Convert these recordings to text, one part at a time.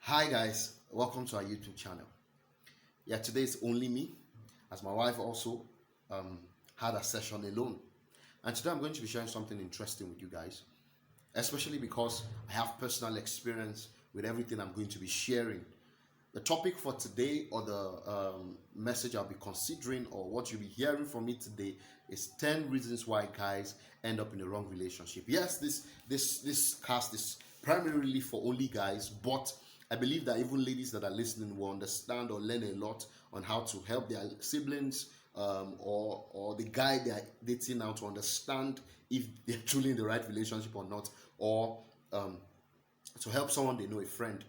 Hi guys, welcome to our YouTube channel. Yeah, today is only me, as my wife also had a session alone. And today I'm going to be sharing something interesting with you guys, especially because I have personal experience with everything I'm going to be sharing. The topic for today, or the message I'll be considering, or what you'll be hearing from me today, is 10 reasons why guys end up in the wrong relationship. Yes, this cast is primarily for only guys, but I believe that even ladies that are listening will understand or learn a lot on how to help their siblings, or the guy they are dating now, to understand if they're truly in the right relationship or not, or to help someone they know, a friend.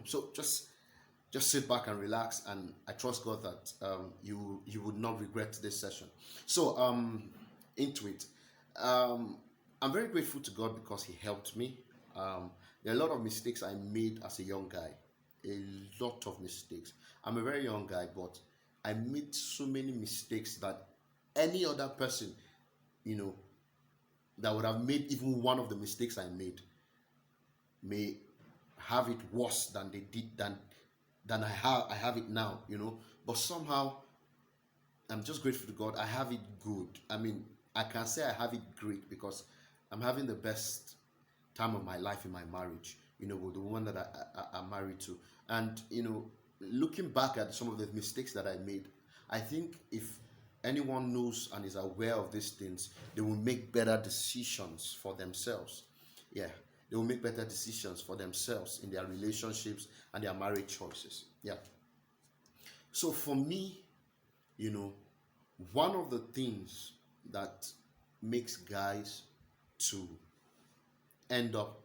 So just sit back and relax, and I trust God that you would not regret this session. So into it. um, I'm very grateful to God because He helped me. There are a lot of mistakes I made as a young guy, a lot of mistakes. I'm a very young guy, but I made so many mistakes that any other person, you know that would have made even one of the mistakes I made, may have it worse than they did, than I have it now. But somehow I'm just grateful to God. I have it good. I mean, I can say I have it great because I'm having the best time of my life in my marriage. With the woman that I'm married to, and looking back at some of the mistakes that I made, I think if anyone knows and is aware of these things, they will make better decisions for themselves. Yeah, they will make better decisions for themselves in their relationships and their marriage choices. Yeah. So for me, you know, one of the things that makes guys to end up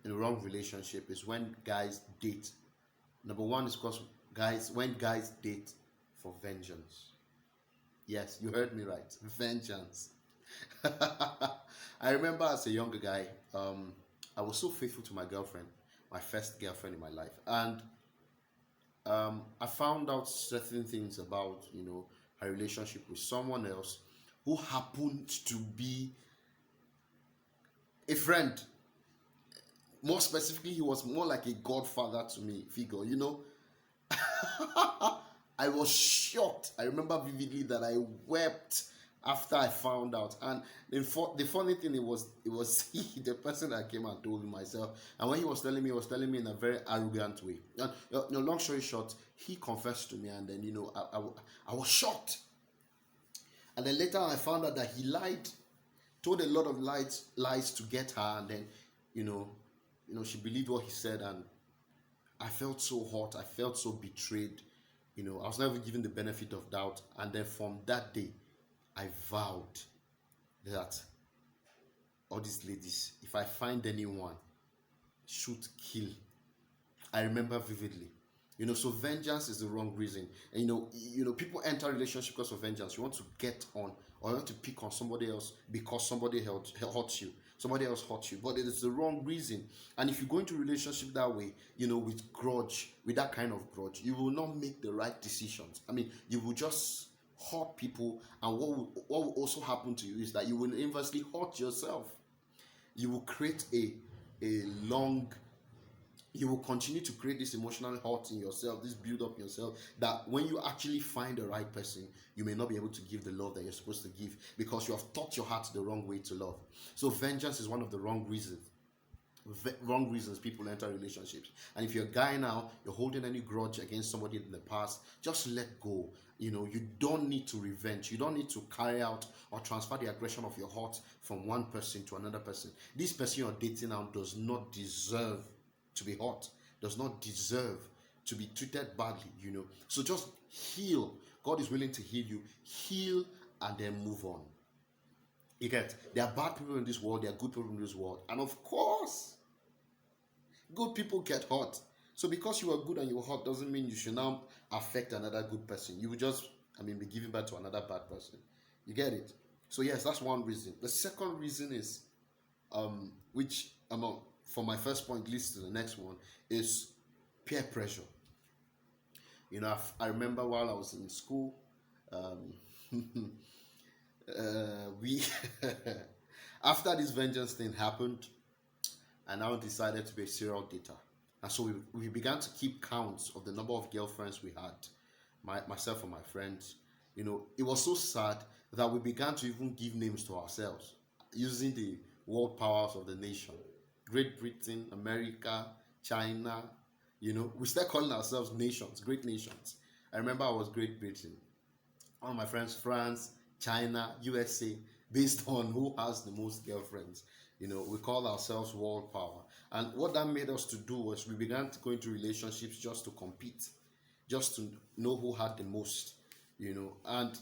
in a wrong relationship is when guys date. Number one is because when guys date for vengeance. Yes, you heard me right. Vengeance. I remember as a younger guy, I was so faithful to my girlfriend, my first girlfriend in my life, and I found out certain things about her relationship with someone else who happened to be a friend. More specifically, he was more like a godfather to me figure. I was shocked. I remember vividly that I wept after I found out. And the funny thing, it was he, the person that came and told me myself. And when he was telling me, he was telling me in a very arrogant way. And long story short, he confessed to me, and then I was shocked. And then later I found out that he lied, told a lot of lies to get her, and then you know, she believed what he said, and I felt so hot. I felt so betrayed. I was never given the benefit of doubt. And then from that day, I vowed that all these ladies, if I find anyone, shoot, kill. I remember vividly. So vengeance is the wrong reason. And people enter relationship because of vengeance. You want to get on, or you want to pick on somebody else because somebody hurt you. Somebody else hurt you, but it is the wrong reason. And if you go into a relationship that way, with grudge, with that kind of grudge, you will not make the right decisions. I mean, you will just hurt people, and what will also happen to you is that you will inversely hurt yourself. You will create a long you will continue to create this emotional hurt in yourself, this build up in yourself, that when you actually find the right person, you may not be able to give the love that you're supposed to give because you have taught your heart the wrong way to love. So vengeance is one of the wrong reasons people enter relationships. And if you're a guy now, you're holding any grudge against somebody in the past, just let go. You don't need to revenge. You don't need to carry out or transfer the aggression of your heart from one person to another person. This person you're dating now does not deserve to be hurt, does not deserve to be treated badly. So just heal. God is willing to heal you. Heal and then move on. You get, there are bad people in this world, there are good people in this world, and of course good people get hurt. So because you are good and you are hurt doesn't mean you should now affect another good person. You will just, be giving back to another bad person. You get it? So yes, that's one reason. The second reason is, which for my first point leads to the next one, is peer pressure. I remember while I was in school, we after this vengeance thing happened, I now decided to be a serial dater. And so we began to keep counts of the number of girlfriends we had, myself and my friends. It was so sad that we began to even give names to ourselves using the world powers of the nation: Great Britain, America, China. We started calling ourselves nations, great nations. I remember I was Great Britain. One of my friends, France, China, USA, based on who has the most girlfriends. We call ourselves world power. And what that made us to do was we began to go into relationships just to compete, just to know who had the most. And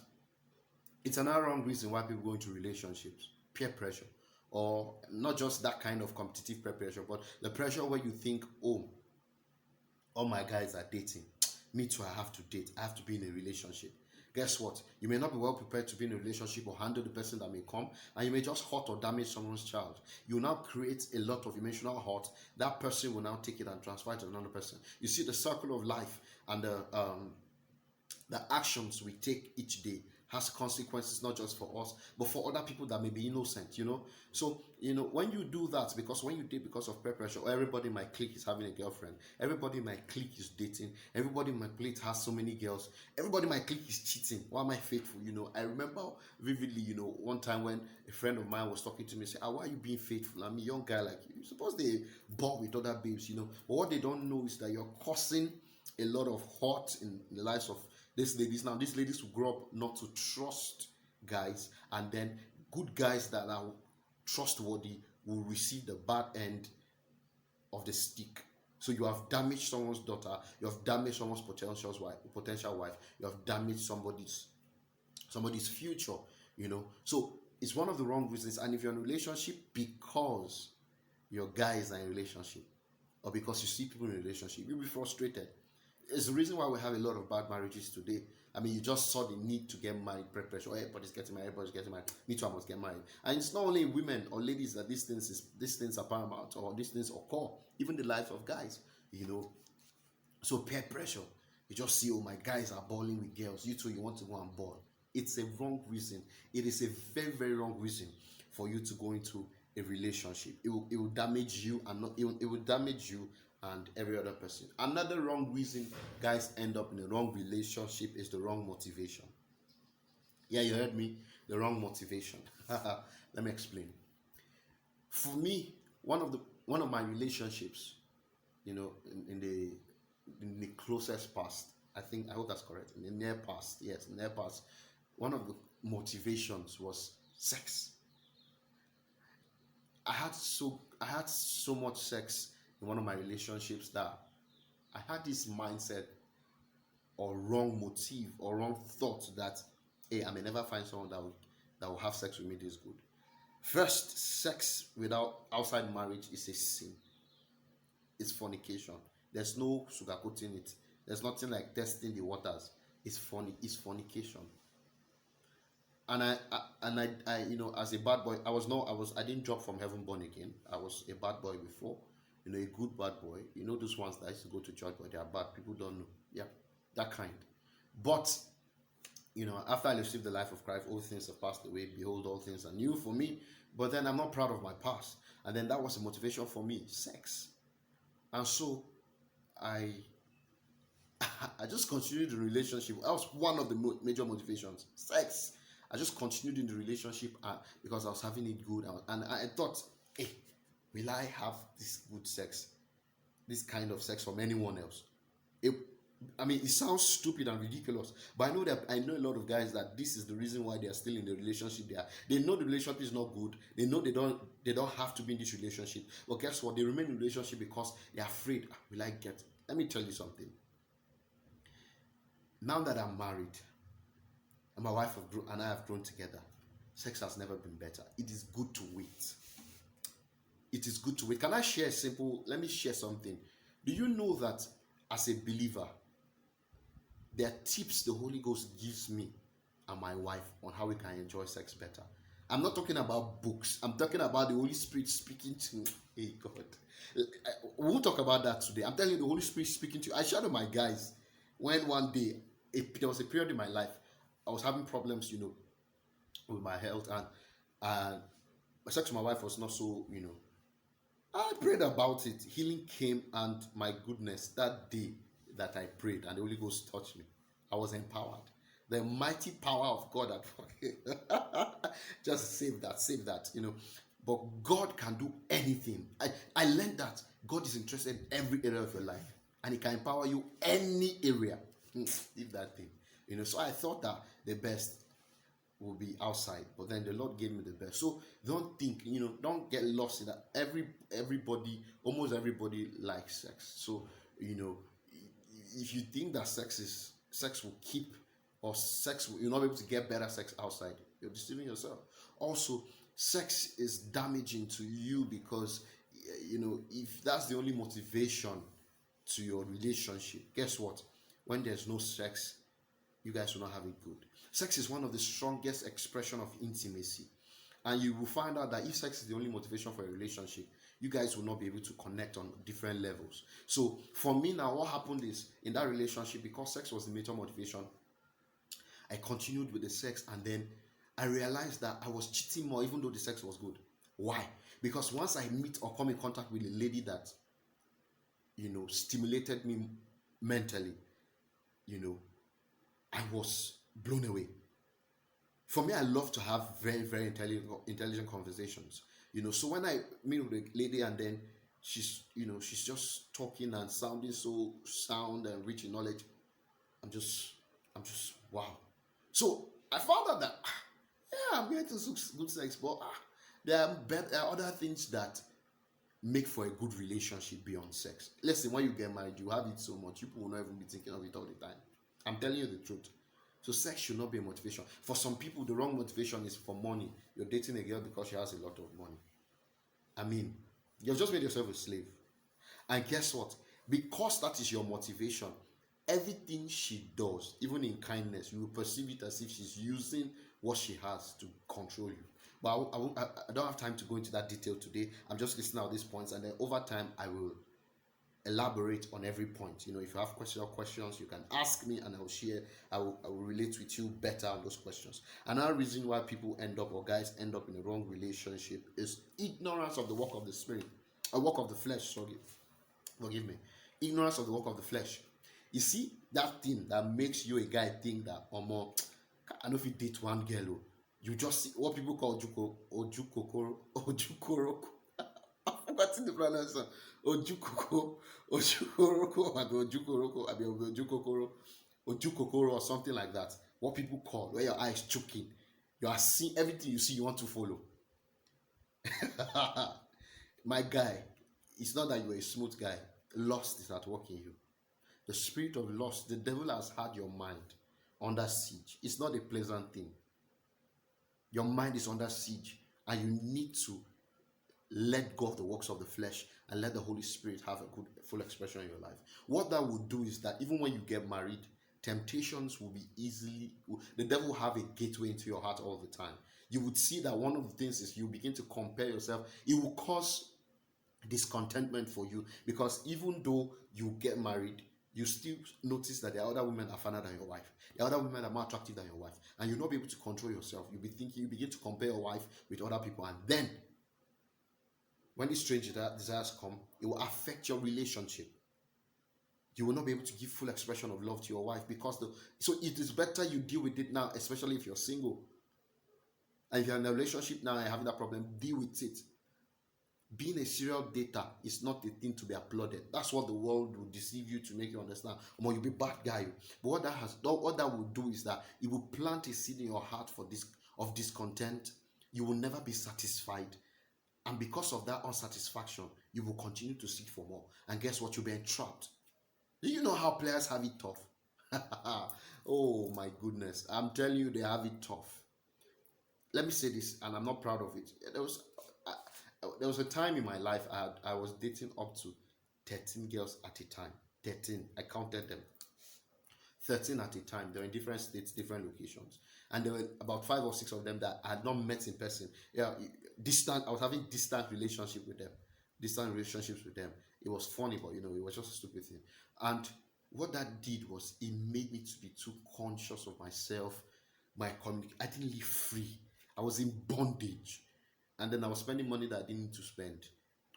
it's another wrong reason why people go into relationships: peer pressure. Or not just that kind of competitive peer pressure, but the pressure where you think, oh, all my guys are dating. Me too, I have to date. I have to be in a relationship. Guess what? You may not be well prepared to be in a relationship or handle the person that may come, and you may just hurt or damage someone's child. You will now create a lot of emotional hurt. That person will now take it and transfer it to another person. You see the circle of life and the actions we take each day has consequences, not just for us but for other people that may be innocent. So when you do that, because when you date because of peer pressure, or everybody in my clique is having a girlfriend, everybody in my clique is dating, everybody in my clique has so many girls, everybody in my clique is cheating, why am I faithful? I remember vividly, one time when a friend of mine was talking to me, say, why are you being faithful? I'm a young guy like you. Suppose they ball with other babes. But what they don't know is that you're causing a lot of hurt in the lives of these ladies. Now, these ladies will grow up not to trust guys, and then good guys that are trustworthy will receive the bad end of the stick. So you have damaged someone's daughter, you have damaged someone's potential wife, you have damaged somebody's future. So it's one of the wrong reasons. And if you're in a relationship because your guys are in a relationship, or because you see people in a relationship, you'll be frustrated. It's the reason why we have a lot of bad marriages today. I mean, you just saw the need to get married, pressure. Oh, everybody's getting married, Me too, I must get married. And it's not only women or ladies that these things are paramount, or these things occur. Even the lives of guys. So peer pressure. You just see, oh, my guys are balling with girls. You too, you want to go and ball. It's a wrong reason. It is a very, very wrong reason for you to go into a relationship. It will damage you, and it will damage you and every other person. Another wrong reason guys end up in a wrong relationship is the wrong motivation. Yeah, you heard me. The wrong motivation. Let me explain. For me, one of my relationships, in the closest past, I hope that's correct. In the near past, yes, near past, one of the motivations was sex. I had so much sex in one of my relationships that I had this mindset or wrong motive or wrong thought that, hey, I may never find someone that will have sex with me this good. First, sex without outside marriage is a sin. It's fornication. There's no sugarcoating it. There's nothing like testing the waters. It's fornication. And as a bad boy, I didn't drop from heaven born again. I was a bad boy before, a good bad boy. Those ones that used to go to church but they are bad. People don't know. Yeah, that kind. But after I received the life of Christ, all things have passed away. Behold, all things are new for me. But then I'm not proud of my past, and then that was a motivation for me: sex. And so I just continued the relationship. That was one of the major motivations: sex. I just continued in the relationship because I was having it good, and I thought, hey, will I have this good sex, this kind of sex from anyone else? It sounds stupid and ridiculous, but I know a lot of guys that this is the reason why they are still in the relationship they know the relationship is not good. They know they don't have to be in this relationship, but guess what? They remain in the relationship because they're afraid. Will I get? Let me tell you something. Now that I'm married and my wife and I have grown together, sex has never been better. It is good to wait. It is good to wait. Let me share something. Do you know that as a believer, there are tips the Holy Ghost gives me and my wife on how we can enjoy sex better? I'm not talking about books. I'm talking about the Holy Spirit speaking to me. Hey, God. We won't talk about that today. I'm telling you, the Holy Spirit speaking to you. I shared with my guys when one day, there was a period in my life, I was having problems, with my health, and my sex with my wife was not so, I prayed about it. Healing came, and my goodness, that day that I prayed and the Holy Ghost touched me, I was empowered. The mighty power of God at work. Just save that, But God can do anything. I learned that God is interested in every area of your life, and He can empower you any area. Leave that thing. So I thought that the best will be outside, but then the Lord gave me the best. So don't think, don't get lost in that. Almost everybody likes sex. So if you think that sex will keep, or you're not able to get better sex outside, you're deceiving yourself. Also, sex is damaging to you because if that's the only motivation to your relationship, guess what? When there's no sex, you guys will not have it good. Sex is one of the strongest expression of intimacy, and you will find out that if sex is the only motivation for a relationship, you guys will not be able to connect on different levels. So for me now, what happened is, in that relationship, because sex was the major motivation, I continued with the sex, and then I realized that I was cheating more even though the sex was good. Why? Because once I meet or come in contact with a lady that stimulated me mentally, I was blown away. For me, I love to have very, very intelligent conversations. So when I meet with a lady, and then she's just talking and sounding so sound and rich in knowledge, I'm just wow. So I found out that yeah, I'm going to good sex, but there are other things that make for a good relationship beyond sex. Listen, when you get married, you have it so much, people will not even be thinking of it all the time. I'm telling you the truth. So sex should not be a motivation. For some people, the wrong motivation is for money. You're dating a girl because she has a lot of money. I mean, you've just made yourself a slave. And guess what? Because that is your motivation, everything she does, even in kindness, you will perceive it as if she's using what she has to control you. But I don't have time to go into that detail today. I'm just listing out these points, and then over time I will elaborate on every point. If you have questions, you can ask me, and I will share. I will relate with you better on those questions. Another reason why people end up, or guys end up, in a wrong relationship is ignorance of the work of the spirit, a work of the flesh. Sorry, forgive me. Ignorance of the work of the flesh. You see, that thing that makes you a guy think that, more, I know if you date one girl, you just see what people call ojukoro. I've forgotten the pronunciation. Ojukokoro, or something like that. What people call, where your eyes choking, you are seeing everything you see, you want to follow. My guy, it's not that you're a smooth guy. Lust is at work in you. The spirit of lust, the devil has had your mind under siege. It's not a pleasant thing. Your mind is under siege, and you need to let go of the works of the flesh and let the Holy Spirit have a good, full expression in your life. What that will do is that even when you get married, temptations will be the devil will have a gateway into your heart all the time. You would see that one of the things is you begin to compare yourself. It will cause discontentment for you, because even though you get married, you still notice that there are other women that are finer than your wife. There are other women that are more attractive than your wife, and you'll not be able to control yourself. You'll be thinking, you begin to compare your wife with other people, and then when these strange desires come, it will affect your relationship. You will not be able to give full expression of love to your wife, because so it is better you deal with it now, especially if you're single. And if you're in a relationship now and having that problem, deal with it. Being a serial dater is not a thing to be applauded. That's what the world will deceive you to make you understand. Or you'll be a bad guy. But what that will do is that it will plant a seed in your heart of discontent. You will never be satisfied. And because of that unsatisfaction, you will continue to seek for more. And guess what? You'll be entrapped. Do you know how players have it tough? Oh my goodness. I'm telling you, they have it tough. Let me say this, and I'm not proud of it. There was a time in my life I was dating up to 13 girls at a time. 13. I counted them. 13 at a time. They were in different states, different locations. And there were about 5 or 6 of them that I had not met in person. Yeah, I was having distant relationships with them. It was funny, but it was just a stupid thing. And what that did was, it made me to be too conscious of myself, I didn't live free. I was in bondage. And then I was spending money that I didn't need to spend.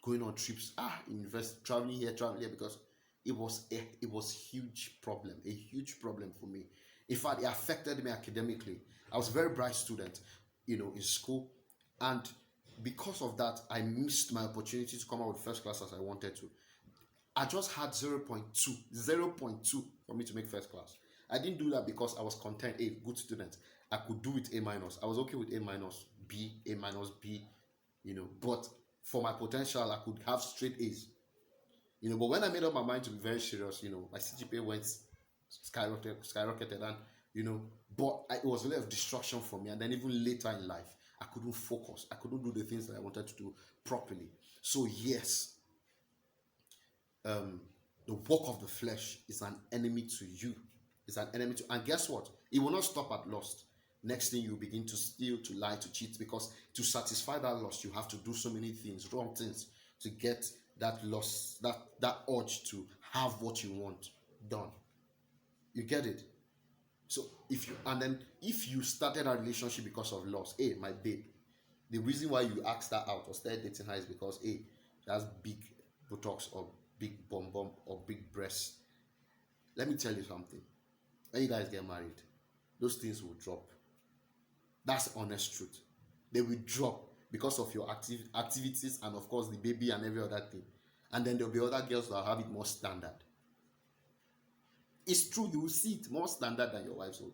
going on trips, invest, traveling here, traveling here, because it was a huge problem for me. In fact, it affected me academically. I was a very bright student, in school, and because of that, I missed my opportunity to come out with first class as I wanted to. I just had 0.2 for me to make first class. I didn't do that because I was content, a good student. I could do with A minus. I was okay with A minus, B, A minus, B, but for my potential, I could have straight A's. But when I made up my mind to be very serious, my CGPA went skyrocketed, and but it was a lot of distraction for me. And then even later in life, I couldn't focus. I couldn't do the things that I wanted to do properly. So yes, the work of the flesh is an enemy to you. It's an enemy to, and guess what? It will not stop at lust. Next thing, you begin to steal, to lie, to cheat, because to satisfy that lust, you have to do so many things, wrong things, to get that lust, that urge to have what you want done. You get it? So if you started a relationship because of lust, hey, my babe, the reason why you asked that out or started dating her is because hey, she has big buttocks or big bum or big breasts. Let me tell you something. When you guys get married, those things will drop. That's honest truth. They will drop because of your activities and of course the baby and every other thing. And then there'll be other girls that have it more standard. It's true, you will see it more standard than your wife's own.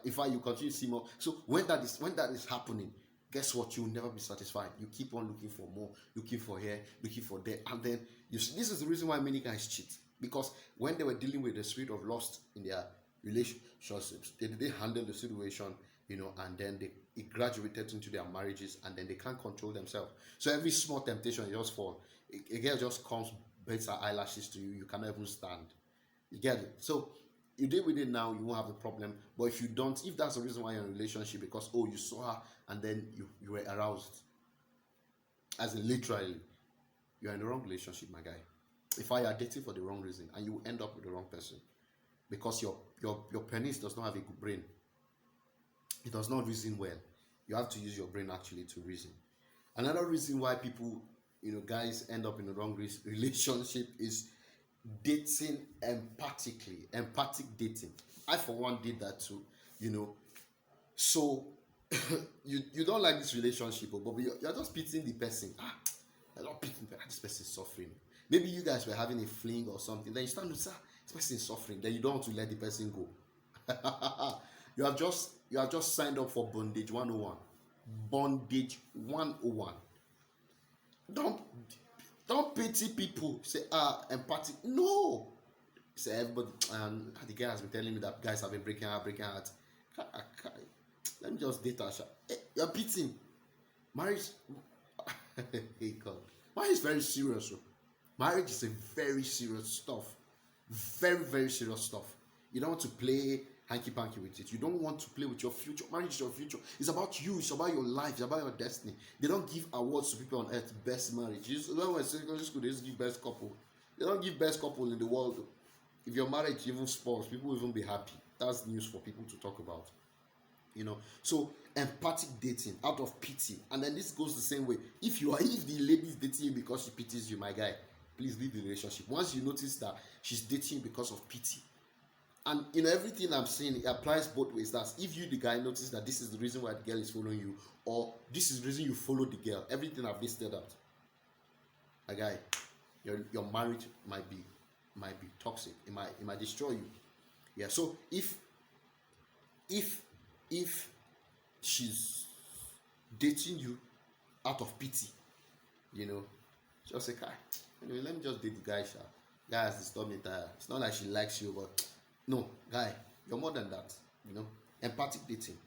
In fact, you continue to see more. So when that is happening, guess what? You will never be satisfied. You keep on looking for more, looking for here, looking for there, and then this is the reason why many guys cheat. Because when they were dealing with the spirit of lust in their relationships, they didn't handle the situation, and then it graduated into their marriages, and then they can't control themselves. So every small temptation, you just fall. A girl just comes, bends her eyelashes to you, you cannot even stand. You get it? So you deal with it now, you won't have a problem. But if you don't, if that's the reason why you're in a relationship, because you saw her and then you were aroused, as in literally, you're in the wrong relationship, my guy. If I are dating for the wrong reason, and you end up with the wrong person, because your penis does not have a good brain. It does not reason well. You have to use your brain actually to reason. Another reason why people, guys end up in the wrong relationship is dating empathically. Empathic dating. I for one did that too. So you don't like this relationship, but you're just pitying the person. You're not pitying this person is suffering. Maybe you guys were having a fling or something. Then you start to say, this person is suffering. Then you don't want to let the person go. You have just signed up for bondage 101. Bondage 101. Don't pity people. Say empathic. No. Say everybody. The guy has been telling me that guys have been breaking heart. Let me just date Asha. Hey, you're pitying. Marriage. Hey God. Marriage is very serious. Bro. Marriage is a very serious stuff. Very, very serious stuff. You don't want to play hanky-panky with it. You don't want to play with your future. Marriage is your future. It's about you. It's about your life. It's about your destiny. They don't give awards to people on earth. Best marriage. When we're secondary school, they just give best couple. They don't give best couple in the world. If your marriage even spoils, people will even be happy. That's news for people to talk about. So empathic dating out of pity. And then this goes the same way. If the lady is dating you because she pities you, my guy, please leave the relationship. Once you notice that she's dating you because of pity, and everything I'm saying, it applies both ways. That's if you, the guy, notice that this is the reason why the girl is following you, or this is the reason you follow the girl. Everything I've listed out, my guy, your marriage might be toxic. It might destroy you. Yeah. So if she's dating you out of pity, just say, anyway, let me just date the guy. Guy has disturbed me. It's not like she likes you, but no, guy, you're more than that. Empathic dating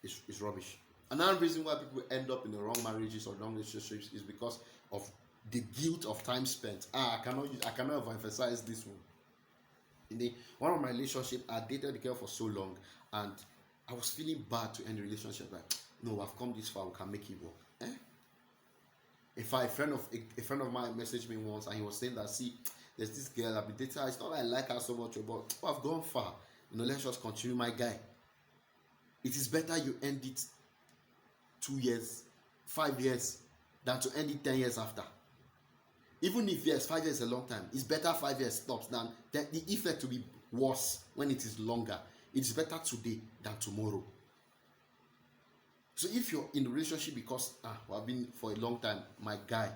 is rubbish. Another reason why people end up in the wrong marriages or wrong relationships is because of the guilt of time spent. I cannot emphasize this one. One of my relationships, I dated the girl for so long, and I was feeling bad to end the relationship. Like, no, I've come this far, we can make it work. In fact, a friend of mine messaged me once, and he was saying that, see, there's this girl I've been dating. It's not like I like her so much, but I've gone far. Let's just continue, my guy. It is better you end it 2 years, 5 years, than to end it 10 years after. Even if yes, 5 years is a long time, it's better 5 years stops than the effect to be worse when it is longer. It's better today than tomorrow. So if you're in a relationship because we have been for a long time, my guy,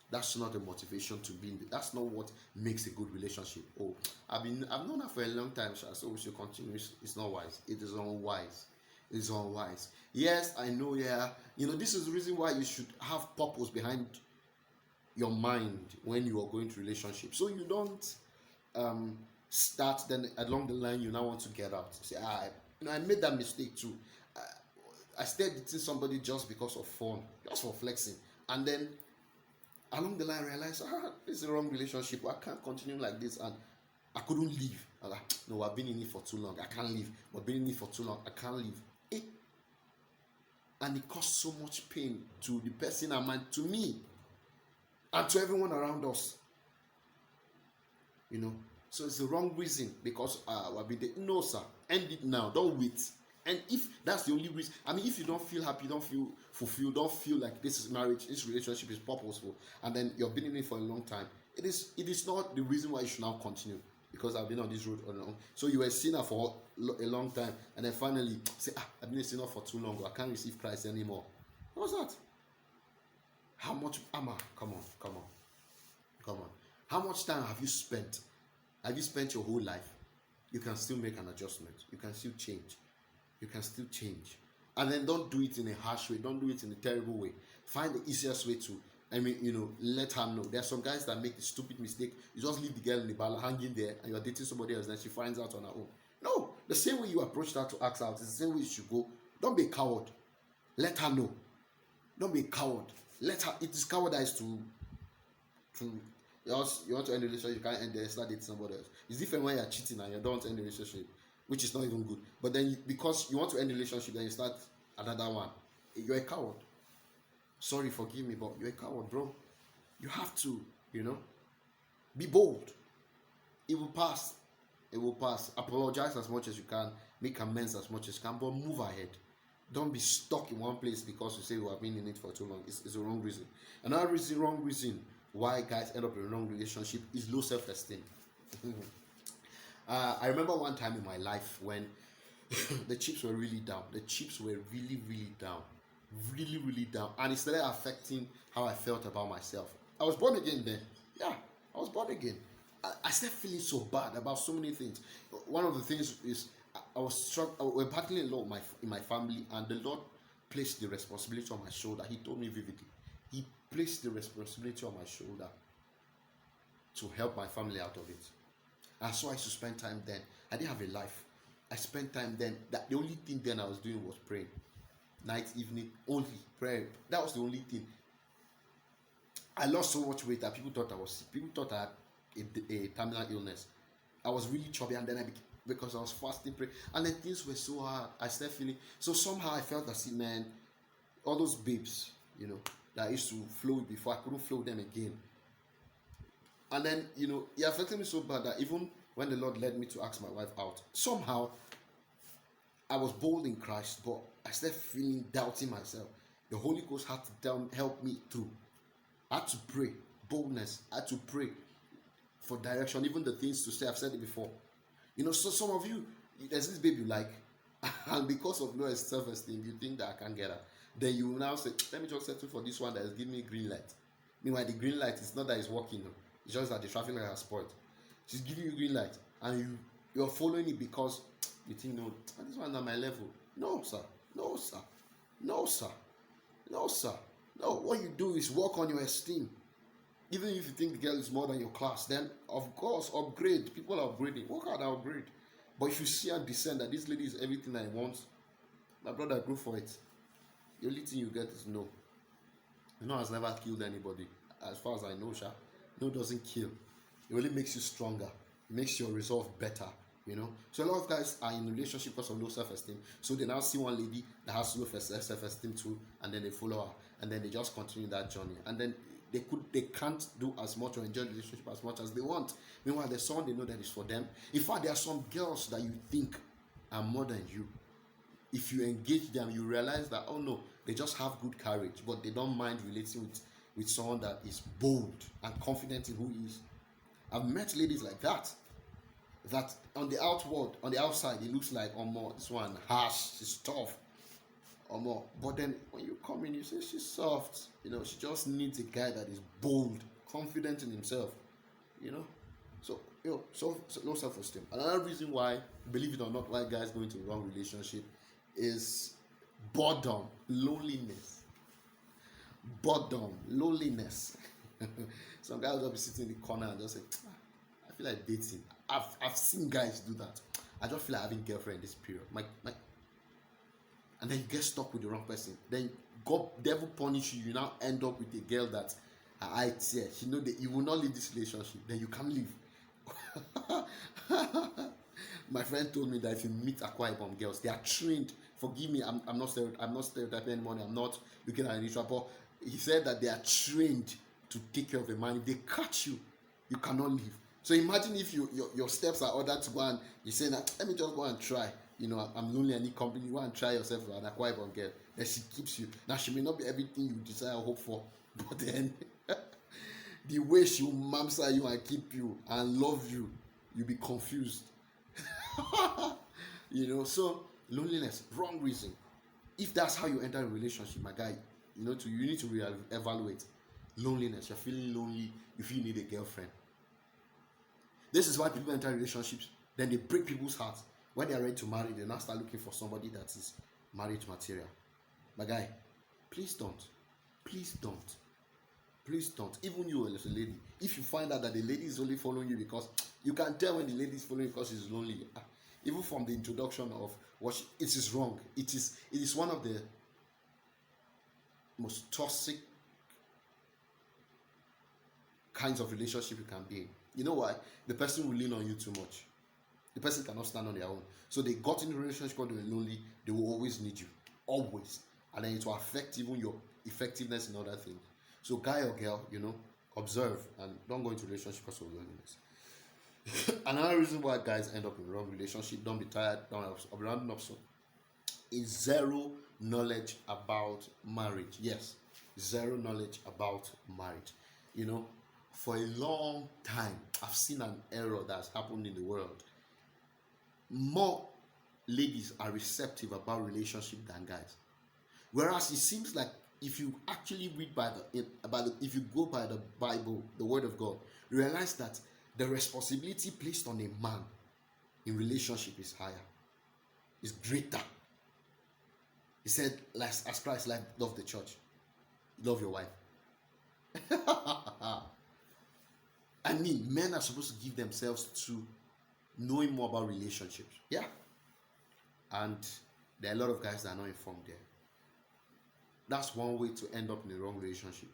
that's not a motivation to be in that's not what makes a good relationship. Oh, I've known her for a long time, so we should continue. It's not wise. It is unwise. It's unwise. Yes, I know, yeah. This is the reason why you should have purpose behind your mind when you are going to relationship. So you don't start, then along the line you now want to get out. Say, I made that mistake too. I started dating somebody just because of fun, just for flexing, and then along the line I realized this is the wrong relationship. I can't continue like this, and I couldn't leave. I'm like, no, I've been in it for too long. I can't leave. I've been in it for too long. I can't leave. And it caused so much pain to the person and to me, and to everyone around us. So it's the wrong reason because no, sir, end it now. Don't wait. And if that's the only reason, if you don't feel happy, don't feel fulfilled, don't feel like this is marriage, this relationship is purposeful, and then you've been in it for a long time, it is not the reason why you should now continue. Because I've been on this road all along. So you were a sinner for a long time, and then finally say, I've been a sinner for too long. I can't receive Christ anymore. What's that? How much? Come on. How much time have you spent? Have you spent your whole life? You can still make an adjustment. You can still change. And then don't do it in a harsh way. Don't do it in a terrible way. Find the easiest way to, let her know. There are some guys that make the stupid mistake. You just leave the girl in the bar hanging there, and you're dating somebody else, then she finds out on her own. No, the same way you approach her to ask out is the same way you should go. Don't be a coward. Let her know. Don't be a coward. Let her. It is cowardice to you want to end the relationship, you can't end there, start dating somebody else. It's different when you're cheating and you don't end the relationship, which is not even good. But then because you want to end the relationship, then you start another one. You're a coward. Sorry, forgive me, but you're a coward, bro. You have to, be bold. It will pass. Apologize as much as you can, make amends as much as you can, but move ahead. Don't be stuck in one place because you say you have been in it for too long. It's the wrong reason. Another wrong reason why guys end up in a wrong relationship is low self-esteem. I remember one time in my life when the chips were really down. The chips were really, really down. Really, really down. And it started affecting how I felt about myself. I was born again then. Yeah, I was born again. I started feeling so bad about so many things. One of the things is I was struggling. We're battling a lot in my family, and the Lord placed the responsibility on my shoulder. He told me vividly. He placed the responsibility on my shoulder to help my family out of it. And so I used to spend time then. I didn't have a life. I spent time then. The only thing then I was doing was praying. Night, evening, only prayer. That was the only thing. I lost so much weight that people thought I had a terminal illness. I was really chubby, and then because I was fasting, praying, and then things were so hard. I started feeling so somehow I felt that, man, all those babes, that I used to flow with before, I couldn't flow with them again. And then, it affected me so bad that even when the Lord led me to ask my wife out, somehow I was bold in Christ, but I started doubting myself. The Holy Ghost had to help me through. I had to pray, boldness. I had to pray for direction, even the things to say. I've said it before. So some of you, there's this babe you like, and because of low self-esteem, you think that I can't get her. Then you will now say, let me just settle for this one that is giving me green light. Meanwhile, the green light is not that it's working. No. It's just that the traffic light has spoiled. She's giving you green light, and you're following it because you think, no, this one's at my level. No, sir. No, sir. No, sir. No, sir. No, what you do is work on your esteem. Even if you think the girl is more than your class, then of course upgrade. People are upgrading. Work hard and upgrade. But if you see and discern that this lady is everything I want, my brother, go for it. The only thing you get is no. No has never killed anybody. As far as I know, Sha. No doesn't kill. It only makes you stronger. It makes your resolve better. So a lot of guys are in a relationship because of low self-esteem. So they now see one lady that has low self-esteem too, and then they follow her, and then they just continue that journey. And then they can't do as much or enjoy the relationship as much as they want. Meanwhile, there's someone they know that is for them. In fact, there are some girls that you think are more than you. If you engage them, you realize that, oh no, they just have good courage, but they don't mind relating with with someone that is bold and confident in who he is. I've met ladies like that. That on the outside, it looks like, oh more, this one harsh, she's tough, or more. But then when you come in, you say she's soft. She just needs a guy that is bold, confident in himself. So no self-esteem. Another reason why, believe it or not, why guys go into the wrong relationship is boredom, loneliness. Some guys will just be sitting in the corner and just say, I feel like dating. I've seen guys do that. I just feel like having a girlfriend in this period. And then you get stuck with the wrong person. Then God, devil punish you. You now end up with a girl that I tear. She know that you will not leave this relationship. Then you can't leave. My friend told me that if you meet Akwa Ibom girls, they are trained. Forgive me, I'm not stereotyping anymore. I'm not looking at any but he said that they are trained to take care of a man. If they catch you, you cannot leave. So imagine if your steps are ordered to go and you say that, let me just go and try. I'm lonely, I need company. You go and try yourself with an Akwa Ibom girl. Then she keeps you. Now she may not be everything you desire or hope for, but then the way she will mamsa you and keep you and love you, you'll be confused. So loneliness, wrong reason. If that's how you enter a relationship, my guy, you need to evaluate loneliness. You're feeling lonely, you feel you need a girlfriend. This is why people enter relationships, then they break people's hearts. When they are ready to marry, they now start looking for somebody that is marriage material. My guy, please don't. Even you as a lady, if you find out that the lady is only following you because you can tell when the lady is following because she's lonely. Even from the introduction of it is wrong. It is one of the most toxic kinds of relationship you can be in. You know why? The person will lean on you too much. The person cannot stand on their own. So they got in a relationship because they were lonely. They will always need you. Always. And then it will affect even your effectiveness in other things. So guy or girl, observe and don't go into relationship because of loneliness. Another reason why guys end up in the wrong relationship, don't be tired, I'll be rounding up soon, is zero knowledge about marriage. Yes, zero knowledge about marriage. For a long time, I've seen an error that's happened in the world. More ladies are receptive about relationship than guys. Whereas it seems like if you actually read if you go by the Bible, the Word of God, you realize that the responsibility placed on a man in relationship is higher, is greater. He said, as Christ loved the church, love your wife. I mean, men are supposed to give themselves to knowing more about relationships. Yeah. And there are a lot of guys that are not informed there. That's one way to end up in the wrong relationship.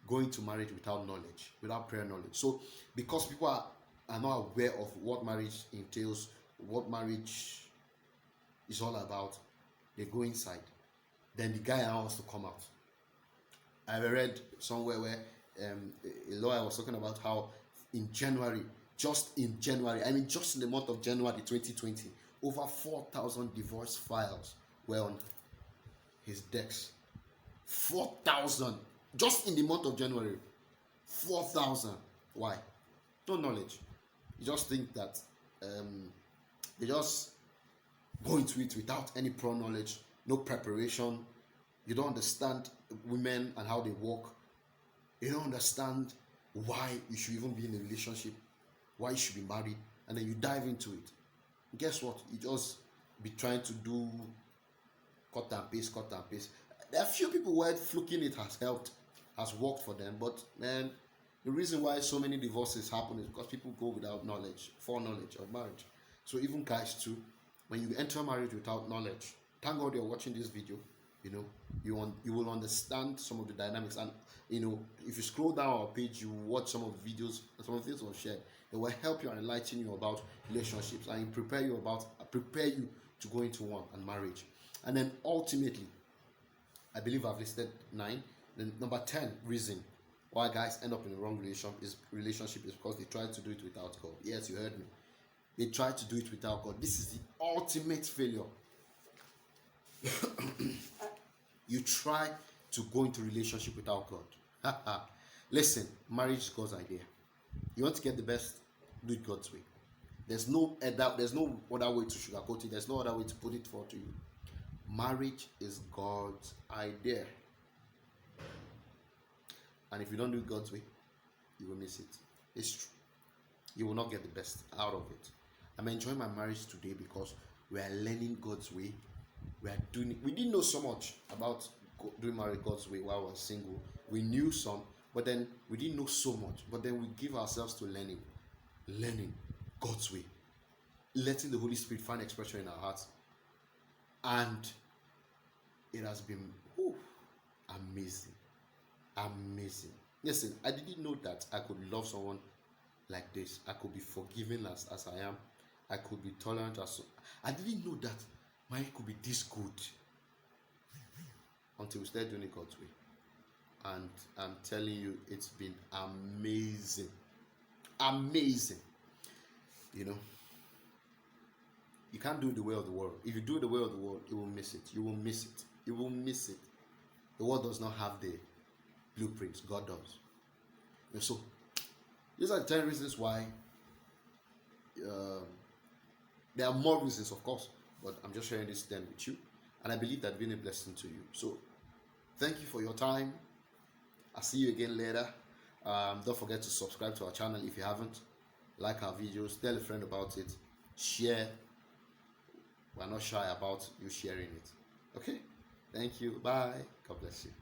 Going to marriage without knowledge, without prayer knowledge. So, because people are not aware of what marriage entails, what marriage is all about, they go inside. Then the guy wants to come out. I read somewhere where a lawyer was talking about how just in the month of January 2020, over 4,000 divorce files were on his decks. 4,000 just in the month of January. 4,000. Why? No knowledge. You just think that they just go into it without any prior knowledge, no preparation. You don't understand women and how they work. You don't understand why you should even be in a relationship, why you should be married, and then you dive into it. Guess what? You just be trying to do cut and paste. There are few people where fluking it has worked for them, but man, the reason why so many divorces happen is because people go without foreknowledge of marriage. So even guys too, when you enter marriage without knowledge, thank God you're watching this video. You will understand some of the dynamics, and if you scroll down our page, you watch some of the videos, some of the things we've shared. It will help you and enlighten you about relationships and prepare you to go into one and marriage. And then ultimately, I believe I've listed 9. Then number 10 reason why guys end up in the wrong relationship is because they try to do it without God. Yes, you heard me. They try to do it without God. This is the ultimate failure. You try to go into relationship without God. Listen, marriage is God's idea. You want to get the best, do it God's way. There's no other way to sugarcoat it. There's no other way to put it forward to you. Marriage is God's idea. And if you don't do it God's way, you will miss it. It's true. You will not get the best out of it. I'm enjoying my marriage today because we are learning God's way. We didn't know so much about doing marriage God's way while we were single. We knew some, but then we didn't know so much. But then we give ourselves to learning God's way, letting the Holy Spirit find expression in our hearts. And it has been amazing. Amazing. Listen, I didn't know that I could love someone like this. I could be forgiving as I am. I could be tolerant I didn't know that marriage could be this good until we started doing it God's way. And I'm telling you, it's been amazing. Amazing. You know, you can't do it the way of the world. If you do it the way of the world, you will miss it. You will miss it. You will miss it. The world does not have the blueprints. God does. And so, these are 10 reasons why. There are more reasons, of course, but I'm just sharing this 10 with you. And I believe that being a blessing to you. So, thank you for your time. I'll see you again later. Don't forget to subscribe to our channel if you haven't. Like our videos. Tell a friend about it. Share. We're not shy about you sharing it. Okay? Thank you. Bye. God bless you.